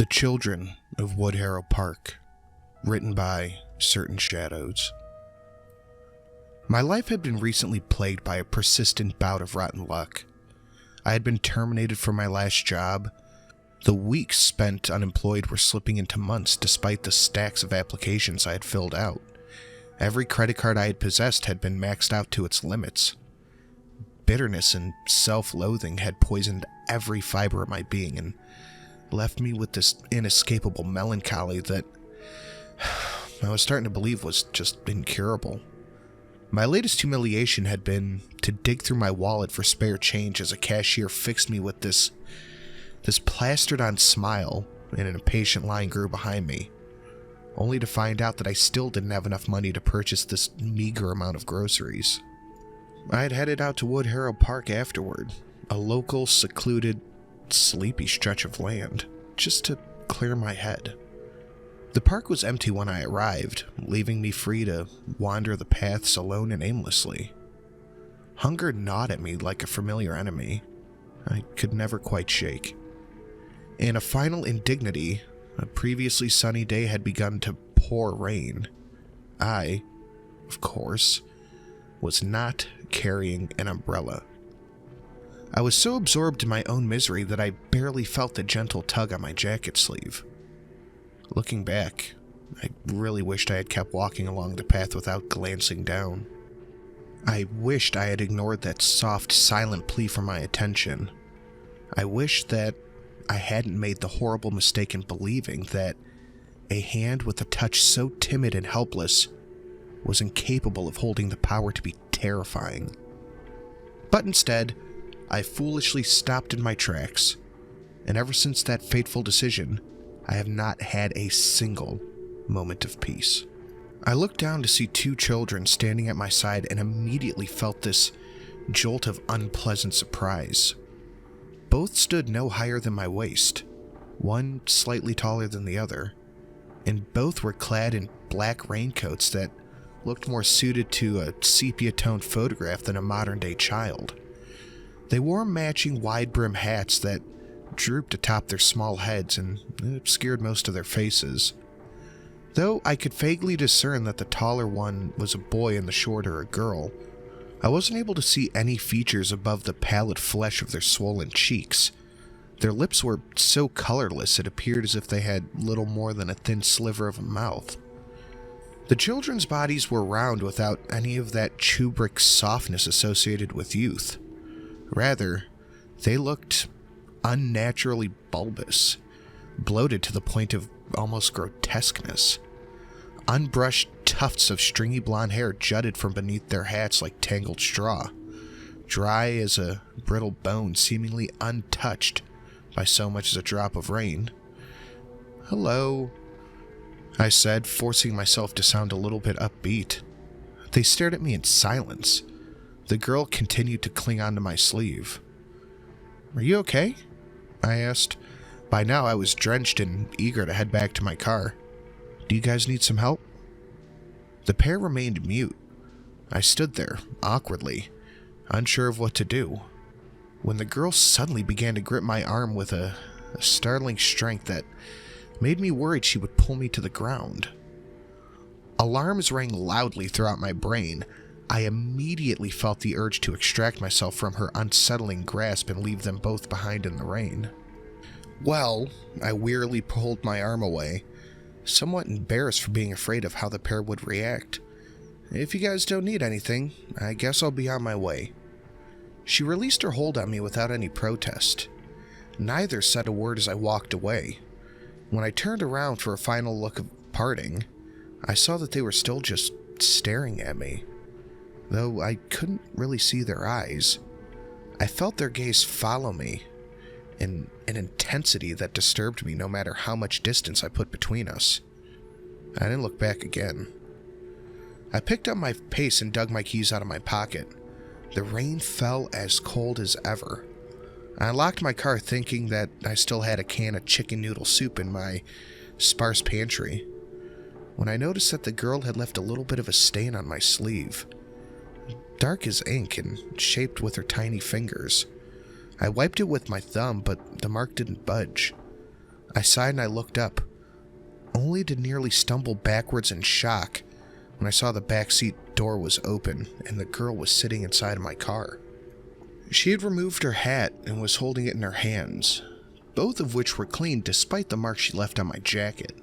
The Children of Woodharrow Park, written by Certain Shadows. My life had been recently plagued by a persistent bout of rotten luck. I had been terminated from my last job. The weeks spent unemployed were slipping into months despite the stacks of applications I had filled out. Every credit card I had possessed had been maxed out to its limits. Bitterness and self-loathing had poisoned every fiber of my being and left me with this inescapable melancholy that I was starting to believe was just incurable. My latest humiliation had been to dig through my wallet for spare change as a cashier fixed me with this plastered-on smile and an impatient line grew behind me, only to find out that I still didn't have enough money to purchase this meager amount of groceries. I had headed out to Woodharrow Park afterward, a local, secluded, sleepy stretch of land, just to clear my head. The park was empty when I arrived, leaving me free to wander the paths alone and aimlessly. Hunger gnawed at me like a familiar enemy I could never quite shake. In a final indignity, a previously sunny day had begun to pour rain. I, of course, was not carrying an umbrella. I was so absorbed in my own misery that I barely felt the gentle tug on my jacket sleeve. Looking back, I really wished I had kept walking along the path without glancing down. I wished I had ignored that soft, silent plea for my attention. I wished that I hadn't made the horrible mistake in believing that a hand with a touch so timid and helpless was incapable of holding the power to be terrifying. But instead, I foolishly stopped in my tracks, and ever since that fateful decision, I have not had a single moment of peace. I looked down to see two children standing at my side and immediately felt this jolt of unpleasant surprise. Both stood no higher than my waist, one slightly taller than the other, and both were clad in black raincoats that looked more suited to a sepia-toned photograph than a modern-day child. They wore matching wide-brim hats that drooped atop their small heads and obscured most of their faces. Though I could vaguely discern that the taller one was a boy and the shorter a girl, I wasn't able to see any features above the pallid flesh of their swollen cheeks. Their lips were so colorless it appeared as if they had little more than a thin sliver of a mouth. The children's bodies were round without any of that tubric softness associated with youth. Rather, they looked unnaturally bulbous, bloated to the point of almost grotesqueness. Unbrushed tufts of stringy blonde hair jutted from beneath their hats like tangled straw, dry as a brittle bone, seemingly untouched by so much as a drop of rain. "Hello," I said, forcing myself to sound a little bit upbeat. They stared at me in silence. The girl continued to cling onto my sleeve. "Are you okay?" I asked. By now I was drenched and eager to head back to my car. "Do you guys need some help?" The pair remained mute. I stood there, awkwardly, unsure of what to do, when the girl suddenly began to grip my arm with a startling strength that made me worried she would pull me to the ground. Alarms rang loudly throughout my brain. I immediately felt the urge to extract myself from her unsettling grasp and leave them both behind in the rain. "Well," I wearily pulled my arm away, somewhat embarrassed for being afraid of how the pair would react. "If you guys don't need anything, I guess I'll be on my way." She released her hold on me without any protest. Neither said a word as I walked away. When I turned around for a final look of parting, I saw that they were still just staring at me. Though I couldn't really see their eyes, I felt their gaze follow me in an intensity that disturbed me no matter how much distance I put between us. I didn't look back again. I picked up my pace and dug my keys out of my pocket. The rain fell as cold as ever. I unlocked my car thinking that I still had a can of chicken noodle soup in my sparse pantry, when I noticed that the girl had left a little bit of a stain on my sleeve. Dark as ink and shaped with her tiny fingers. I wiped it with my thumb, but the mark didn't budge. I sighed and I looked up, only to nearly stumble backwards in shock when I saw the backseat door was open and the girl was sitting inside of my car. She had removed her hat and was holding it in her hands, both of which were clean despite the marks she left on my jacket.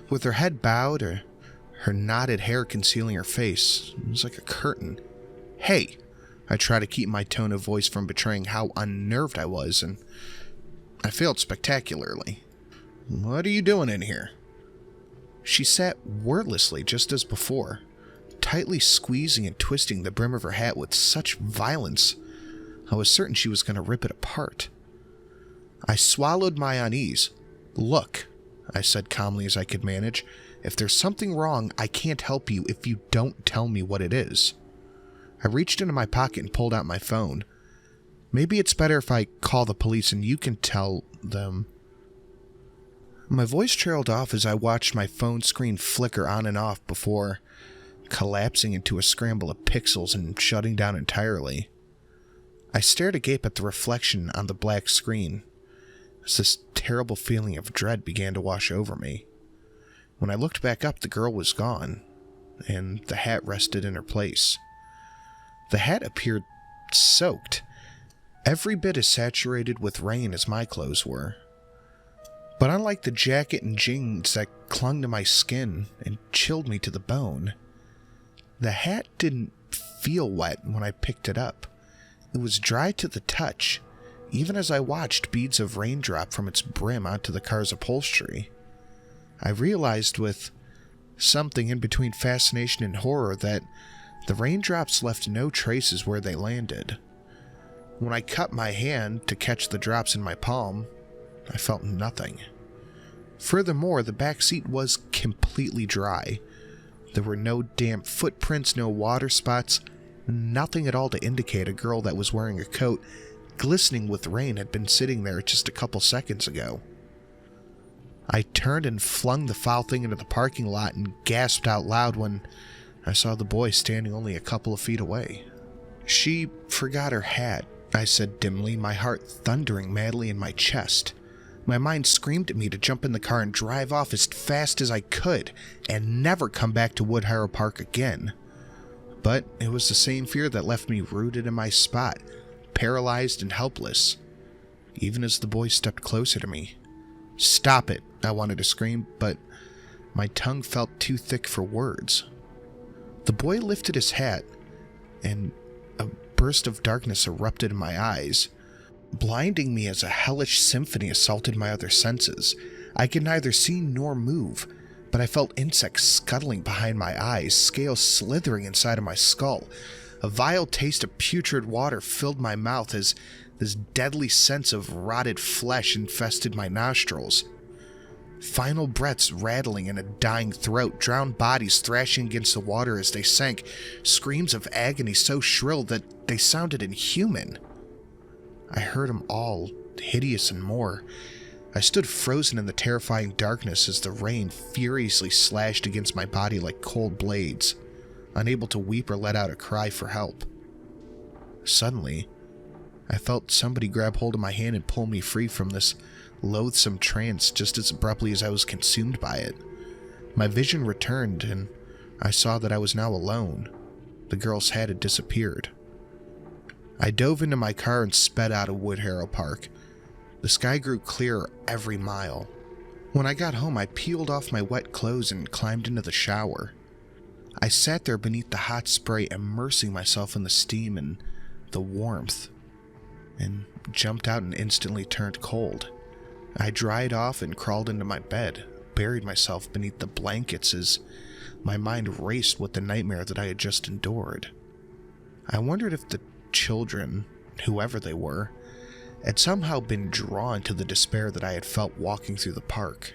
With her head bowed, her knotted hair concealing her face, it was like a curtain. "Hey!" I tried to keep my tone of voice from betraying how unnerved I was, and I failed spectacularly. "What are you doing in here?" She sat wordlessly just as before, tightly squeezing and twisting the brim of her hat with such violence I was certain she was going to rip it apart. I swallowed my unease. "Look," I said calmly as I could manage, "if there's something wrong, I can't help you if you don't tell me what it is." I reached into my pocket and pulled out my phone. "Maybe it's better if I call the police and you can tell them." My voice trailed off as I watched my phone screen flicker on and off before collapsing into a scramble of pixels and shutting down entirely. I stared agape at the reflection on the black screen as this terrible feeling of dread began to wash over me. When I looked back up, the girl was gone, and the hat rested in her place. The hat appeared soaked, every bit as saturated with rain as my clothes were. But unlike the jacket and jeans that clung to my skin and chilled me to the bone, the hat didn't feel wet when I picked it up. It was dry to the touch, even as I watched beads of rain drop from its brim onto the car's upholstery. I realized with something in between fascination and horror that the raindrops left no traces where they landed. When I cupped my hand to catch the drops in my palm, I felt nothing. Furthermore, the back seat was completely dry. There were no damp footprints, no water spots, nothing at all to indicate a girl that was wearing a coat glistening with rain had been sitting there just a couple seconds ago. I turned and flung the foul thing into the parking lot and gasped out loud when I saw the boy standing only a couple of feet away. "She forgot her hat," I said dimly, my heart thundering madly in my chest. My mind screamed at me to jump in the car and drive off as fast as I could and never come back to Woodharrow Park again. But it was the same fear that left me rooted in my spot, paralyzed and helpless, even as the boy stepped closer to me. "Stop it," I wanted to scream, but my tongue felt too thick for words. The boy lifted his hat, and a burst of darkness erupted in my eyes, blinding me as a hellish symphony assaulted my other senses. I could neither see nor move, but I felt insects scuttling behind my eyes, scales slithering inside of my skull. A vile taste of putrid water filled my mouth as this deadly sense of rotted flesh infested my nostrils. Final breaths rattling in a dying throat, drowned bodies thrashing against the water as they sank, screams of agony so shrill that they sounded inhuman. I heard them all, hideous and more. I stood frozen in the terrifying darkness as the rain furiously slashed against my body like cold blades, unable to weep or let out a cry for help. Suddenly, I felt somebody grab hold of my hand and pull me free from this loathsome trance just as abruptly as I was consumed by it. My vision returned, and I saw that I was now alone. The girl's hat had disappeared. I dove into my car and sped out of Woodharrow Park. The sky grew clearer every mile. When I got home, I peeled off my wet clothes and climbed into the shower. I sat there beneath the hot spray, immersing myself in the steam and the warmth, and jumped out and instantly turned cold. I dried off and crawled into my bed, buried myself beneath the blankets as my mind raced with the nightmare that I had just endured. I wondered if the children, whoever they were, had somehow been drawn to the despair that I had felt walking through the park.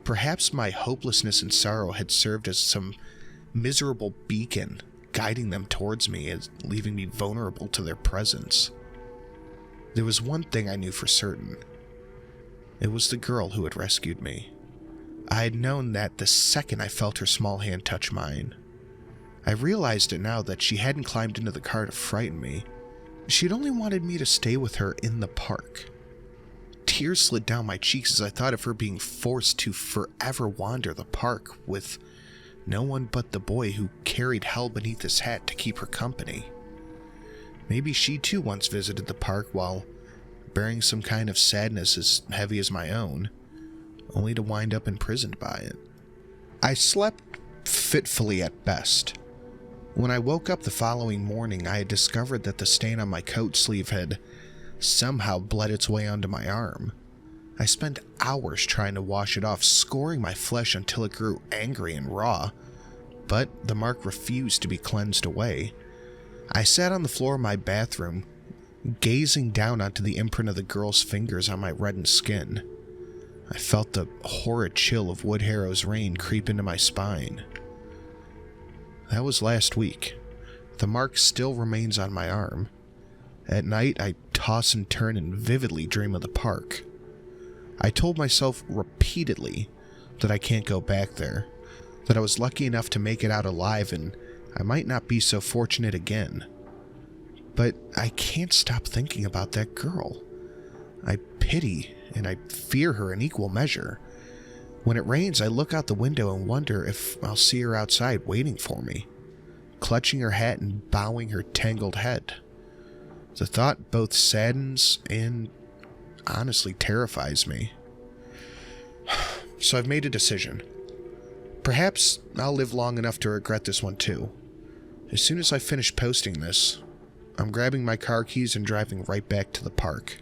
Perhaps my hopelessness and sorrow had served as some miserable beacon, guiding them towards me and leaving me vulnerable to their presence. There was one thing I knew for certain. It was the girl who had rescued me. I had known that the second I felt her small hand touch mine. I realized it now that she hadn't climbed into the car to frighten me. She'd only wanted me to stay with her in the park, Tears slid down my cheeks as I thought of her being forced to forever wander the park with no one but the boy who carried hell beneath his hat to keep her company. Maybe she too once visited the park while bearing some kind of sadness as heavy as my own, only to wind up imprisoned by it. I slept fitfully at best. When I woke up the following morning, I had discovered that the stain on my coat sleeve had somehow bled its way onto my arm. I spent hours trying to wash it off, scoring my flesh until it grew angry and raw, but the mark refused to be cleansed away. I sat on the floor of my bathroom, gazing down onto the imprint of the girl's fingers on my reddened skin. I felt the horrid chill of Woodharrow's rain creep into my spine. That was last week. The mark still remains on my arm. At night, I toss and turn and vividly dream of the park. I told myself repeatedly that I can't go back there, that I was lucky enough to make it out alive and I might not be so fortunate again. But I can't stop thinking about that girl. I pity and I fear her in equal measure. When it rains, I look out the window and wonder if I'll see her outside waiting for me, clutching her hat and bowing her tangled head. The thought both saddens and honestly terrifies me. So I've made a decision. Perhaps I'll live long enough to regret this one too. As soon as I finish posting this, I'm grabbing my car keys and driving right back to the park.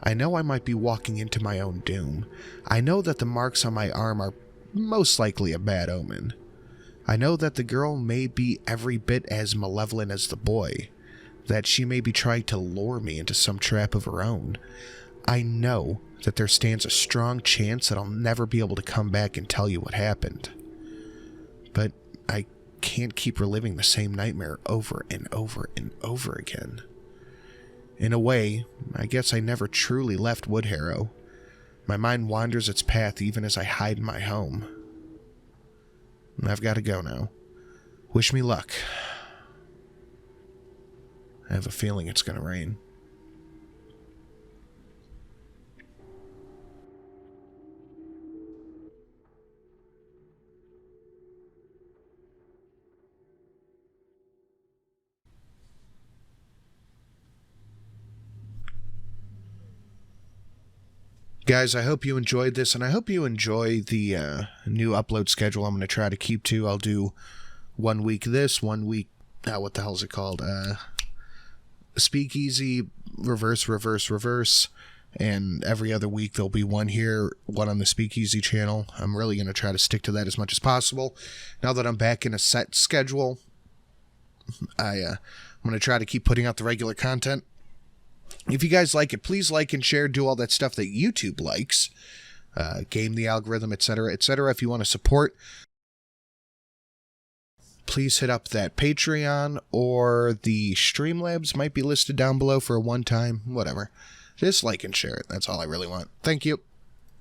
I know I might be walking into my own doom. I know that the marks on my arm are most likely a bad omen. I know that the girl may be every bit as malevolent as the boy, that she may be trying to lure me into some trap of her own. I know that there stands a strong chance that I'll never be able to come back and tell you what happened. But I can't keep reliving the same nightmare over and over and over again. In a way, I guess I never truly left Woodharrow. My mind wanders its path even as I hide in my home. I've got to go now. Wish me luck. I have a feeling it's going to rain. Guys, I hope you enjoyed this, and I hope you enjoy the new upload schedule I'm going to try to keep to. I'll do 1 week this, 1 week... what the hell is it called? Speakeasy, reverse, and every other week there'll be one here, one on the Speakeasy channel. I'm really going to try to stick to that as much as possible. Now that I'm back in a set schedule, I'm going to try to keep putting out the regular content. If you guys like it, please like and share, do all that stuff that YouTube likes, game the algorithm, etc., etc. If you want to support, please hit up that Patreon, or the Streamlabs might be listed down below for a one-time, whatever. Just like and share it. That's all I really want. Thank you.